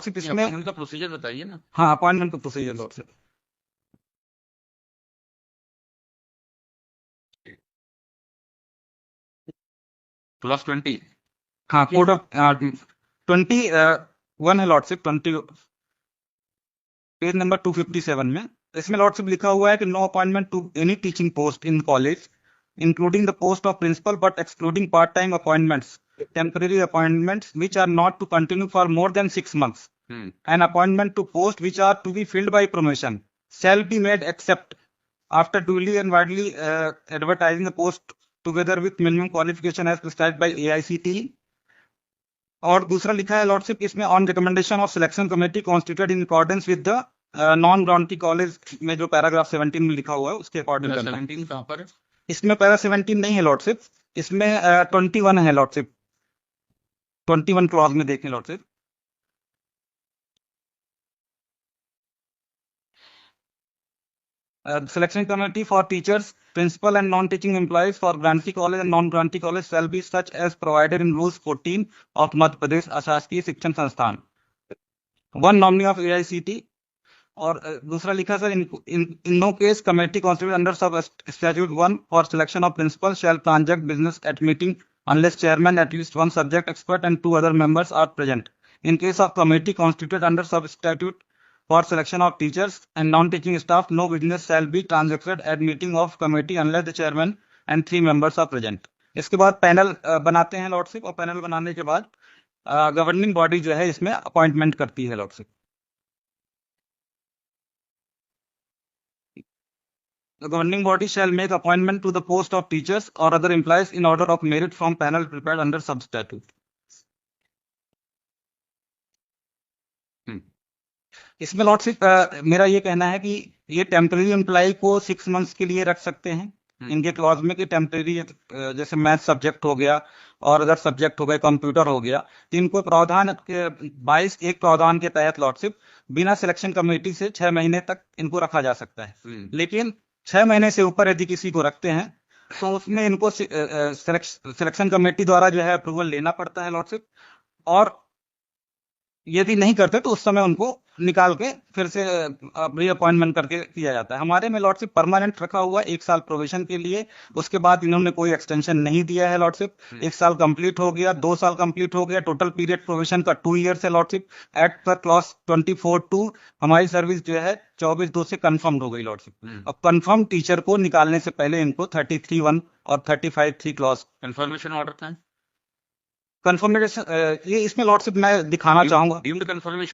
सिर्फ इसमें अपॉइंटमेंट का प्रोसीजर बताइए ना। हाँ, अपॉइंटमेंट का प्रोसीजर लॉर्डशिप। क्लास 20। हाँ, कोड ऑफ 21 है लॉर्डशिप, 20 पेज नंबर 257 में। इसमें लॉर्डशिप लिखा हुआ है कि no appointment to any teaching post in college including the post of principal but excluding part time appointments, temporary appointments which are not to continue for more than 6 months. An appointment to post which are to be filled by promotion shall be made except after duly and widely advertising the post together with minimum qualification as prescribed by AICTE. और दूसरा लिखा है lordship इसमें on recommendation of selection committee constituted in accordance with the non grantee college में जो paragraph 17 में लिखा हुआ है उसके अकॉर्डिंग करना है। 17 कहाँ पर है? इसमें पैरा 17 नहीं है लॉर्डशिप, इसमें 21 है लॉर्डशिप, 21 क्लॉज में देखें lordship. Selection committee for teachers, principal and non-teaching employees for grantee college and non-grantee college shall be such as provided in rules 14 of Madhya Pradesh अशासकीय शिक्षण संस्थान, one nominee of AICT। और दूसरा लिखा sir in no case committee constitute under sub statute 1 for selection of principal shall transact business at meeting unless chairman at least one subject expert and 2 other members are present. In case of committee constituted under sub statute for selection of teachers and non-teaching staff, no business shall be transacted at meeting of committee unless the chairman and 3 members are present. इसके बाद panel बनाते हैं lordship, और panel बनाने के बाद governing body जो है इसमें अपॉइंटमेंट करती है lordship. The governing body shall make appointment to the post of teachers or other employees in order of merit from panel prepared under sub statute. इसमें लॉर्डशिप मेरा ये कहना है कि ये टेम्पररी एम्प्लॉय को 6 मंथ्स के लिए रख सकते हैं इनके क्लॉज में, कि टेम्पररी जैसे मैथ सब्जेक्ट हो गया और अदर सब्जेक्ट हो गए, कंप्यूटर हो गया, तो इनको प्रावधान 22 एक प्रावधान के तहत लॉर्डशिप बिना सिलेक्शन कमेटी से 6 महीने तक इनको रखा जा सकता है। लेकिन 6 महीने से ऊपर यदि किसी को रखते हैं तो उसमें इनको सिलेक्शन कमेटी द्वारा जो है अप्रूवल लेना पड़ता है लॉर्डशिप, और यदि नहीं करते तो उस समय उनको निकाल के फिर से रीअपॉइंटमेंट करके किया जाता है। हमारे में लॉर्डशिप परमानेंट रखा हुआ 1 साल प्रोविजन के लिए, उसके बाद इन्होंने कोई एक्सटेंशन नहीं दिया है लॉर्डशिप। 1 साल कंप्लीट हो गया, 2 साल कंप्लीट हो गया, टोटल पीरियड प्रोविजन का 2 ईयर्स है लॉर्डशिप। एक्ट पर क्लॉज 24(2) हमारी सर्विस जो है 24(2) से कंफर्म हो गई लॉर्डशिप। अब कंफर्म टीचर को निकालने से पहले इनको 33(1) और 35(3) क्लॉज कंफर्मेशन ऑर्डर था, कंफर्मेशन ये इसमें लॉर्डशिप मैं दिखाना चाहूंगा। Deemed confirmation